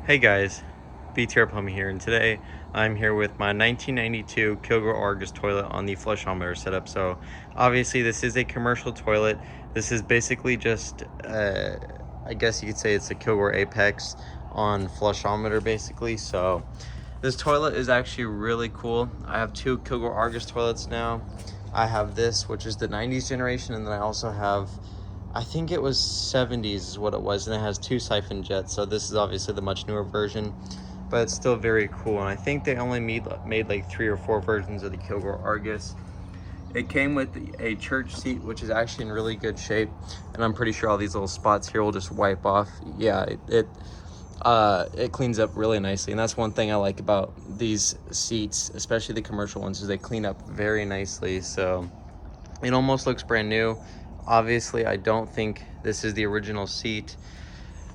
Hey guys, BTR Plumbing here, and today I'm here with my 1992 Kilgore Argus toilet on the flushometer setup. So obviously this is a commercial toilet. This is basically just, I guess you could say it's a Kilgore Apex on flushometer basically. So this toilet is actually really cool. I have two Kilgore Argus toilets now. I have this, which is the 90s generation, and then I also have, I think it was 70s is what it was, and it has two siphon jets. So this is obviously the much newer version, but it's still very cool. And I think they only made like 3 or 4 versions of the Kilgore Argus. It came with a church seat, which is actually in really good shape, and I'm pretty sure all these little spots here will just wipe off. Yeah, it cleans up really nicely, and that's one thing I like about these seats, especially the commercial ones, is they clean up very nicely. So it almost looks brand new. Obviously, I don't think this is the original seat,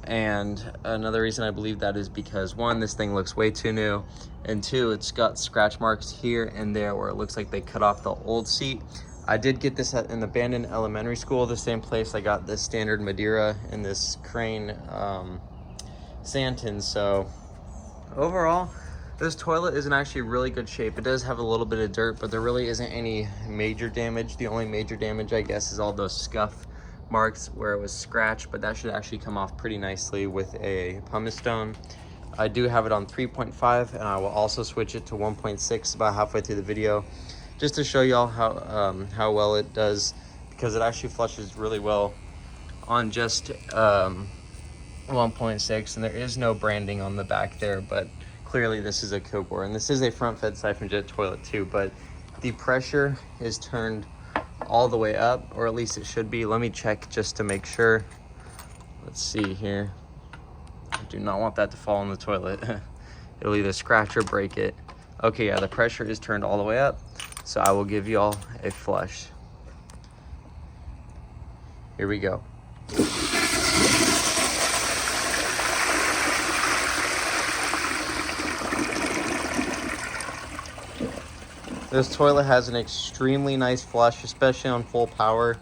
and another reason I believe that is because, one, this thing looks way too new, and two, it's got scratch marks here and there where it looks like they cut off the old seat. I did get this at an abandoned elementary school, the same place I got this standard Madeira and this Crane Santon. So overall, this toilet is in actually really good shape. It does have a little bit of dirt, but there really isn't any major damage. The only major damage, I guess, is all those scuff marks where it was scratched, but that should actually come off pretty nicely with a pumice stone. I do have it on 3.5, and I will also switch it to 1.6 about halfway through the video, just to show y'all how well it does, because it actually flushes really well on just 1.6, and there is no branding on the back there, but clearly this is a Kilgore, and this is a front fed siphon jet toilet too, but the pressure is turned all the way up, or at least it should be. Let me check just to make sure. Let's see here. I do not want that to fall in the toilet. It'll either scratch or break it. Okay, yeah, the pressure is turned all the way up, so I will give you all a flush. Here we go. This toilet has an extremely nice flush, especially on full power.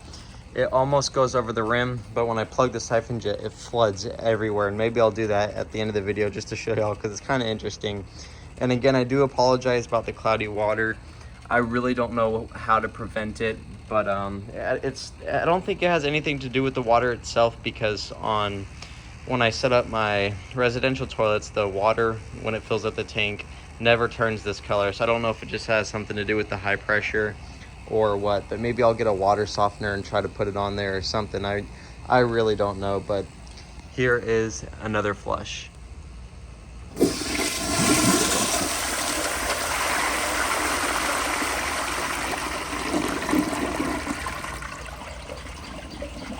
It almost goes over the rim, but when I plug the siphon jet, it floods everywhere. And maybe I'll do that at the end of the video just to show y'all, because it's kind of interesting. And again, I do apologize about the cloudy water. I really don't know how to prevent it, but I don't think it has anything to do with the water itself, because when I set up my residential toilets, the water, when it fills up the tank, never turns this color. So I don't know if it just has something to do with the high pressure or what, but maybe I'll get a water softener and try to put it on there or something. I really don't know, but here is another flush.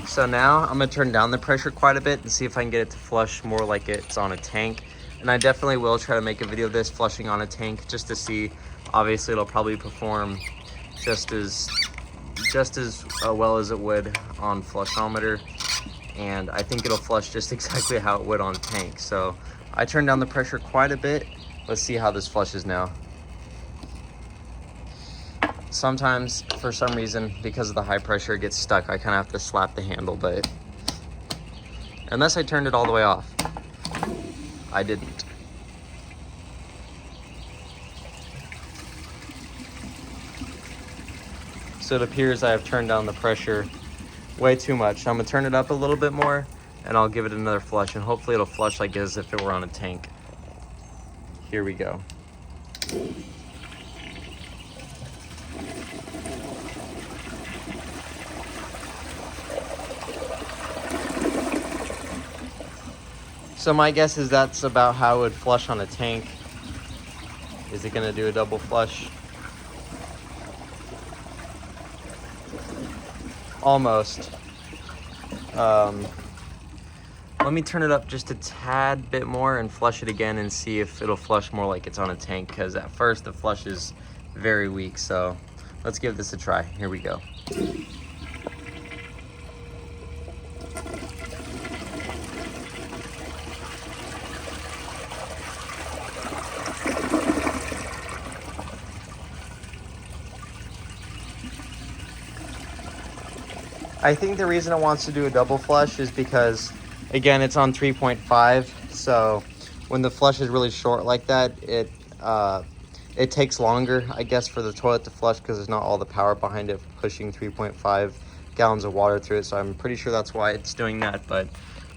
So now I'm gonna turn down the pressure quite a bit and see if I can get it to flush more like it's on a tank. And I definitely will try to make a video of this flushing on a tank, just to see. Obviously, it'll probably perform just as well as it would on flushometer, and I think it'll flush just exactly how it would on tank. So I turned down the pressure quite a bit. Let's see how this flushes now. Sometimes, for some reason, because of the high pressure, it gets stuck. I kind of have to slap the handle, but unless I turned it all the way off, I didn't. So it appears I have turned down the pressure way too much. I'm gonna turn it up a little bit more, and I'll give it another flush, and hopefully it'll flush like as if it were on a tank. Here we go. So my guess is that's about how it would flush on a tank. Is it gonna do a double flush? Almost. Let me turn it up just a tad bit more and flush it again and see if it'll flush more like it's on a tank, because at first the flush is very weak. So let's give this a try. Here we go. I think the reason it wants to do a double flush is because, again, it's on 3.5, so when the flush is really short like that, it takes longer, I guess, for the toilet to flush because there's not all the power behind it pushing 3.5 gallons of water through it. So I'm pretty sure that's why it's doing that. But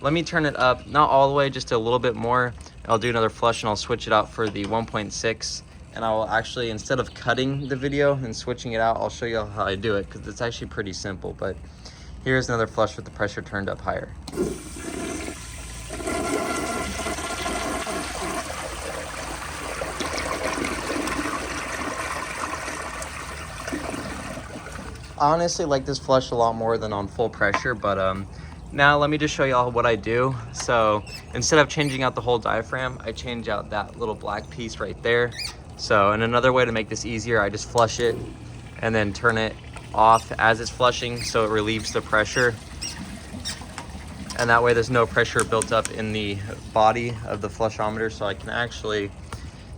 let me turn it up, not all the way, just a little bit more. I'll do another flush and I'll switch it out for the 1.6. And I will actually, instead of cutting the video and switching it out, I'll show you how I do it because it's actually pretty simple. But here's another flush with the pressure turned up higher. I honestly like this flush a lot more than on full pressure, but now let me just show y'all what I do. So instead of changing out the whole diaphragm, I change out that little black piece right there. So, and another way to make this easier, I just flush it and then turn it off as it's flushing so it relieves the pressure. And that way there's no pressure built up in the body of the flushometer, so I can actually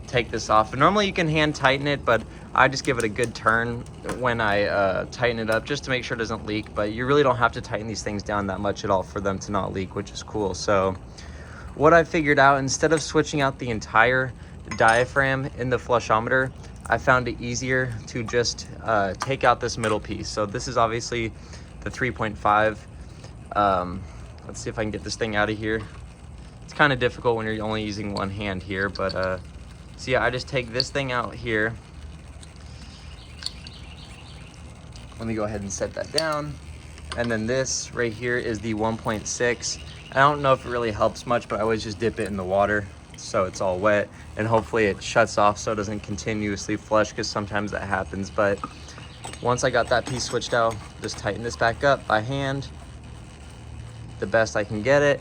take this off. And normally you can hand tighten it, but I just give it a good turn when I tighten it up just to make sure it doesn't leak. But you really don't have to tighten these things down that much at all for them to not leak, which is cool. So what I figured out, instead of switching out the entire diaphragm in the flushometer, I found it easier to just take out this middle piece. So this is obviously the 3.5. Let's see if I can get this thing out of here. It's kind of difficult when you're only using one hand here, but so yeah, I just take this thing out here. Let me go ahead and set that down. And then this right here is the 1.6. I don't know if it really helps much, but I always just dip it in the water so it's all wet, and hopefully it shuts off so it doesn't continuously flush, because sometimes that happens. But once I got that piece switched out, just tighten this back up by hand the best I can get it,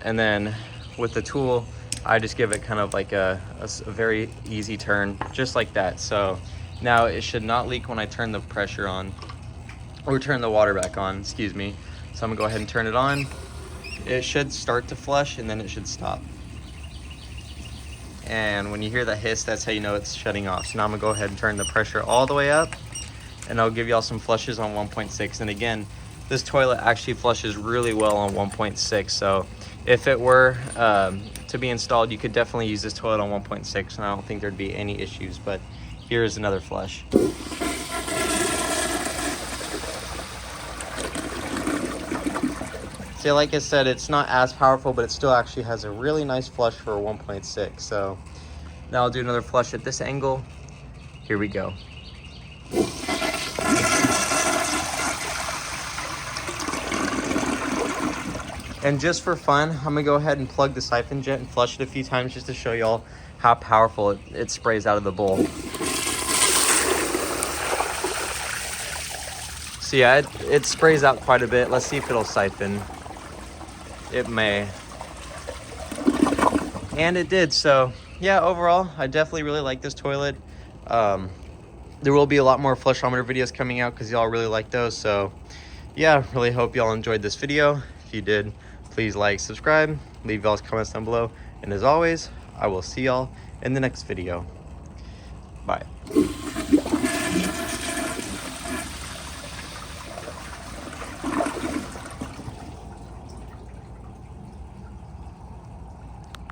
and then with the tool I just give it kind of like a very easy turn, just like that. So now it should not leak when I turn the pressure on, or turn the water back on, excuse me. So I'm gonna go ahead and turn it on. It should start to flush and then it should stop. And when you hear that hiss, that's how you know it's shutting off. So now I'm gonna go ahead and turn the pressure all the way up, and I'll give y'all some flushes on 1.6. And again, this toilet actually flushes really well on 1.6. So if it were to be installed, you could definitely use this toilet on 1.6, and I don't think there'd be any issues. But here's another flush. See, like I said, it's not as powerful, but it still actually has a really nice flush for a 1.6. So now I'll do another flush at this angle. Here we go. And just for fun, I'm gonna go ahead and plug the siphon jet and flush it a few times just to show y'all how powerful it sprays out of the bowl. So yeah, it sprays out quite a bit. Let's see if it'll siphon. It may. And it did. So yeah, overall, I definitely really like this toilet. There will be a lot more flushometer videos coming out because y'all really like those. So yeah, really hope y'all enjoyed this video. If you did, please like, subscribe, leave y'all's comments down below. And as always, I will see y'all in the next video. Bye.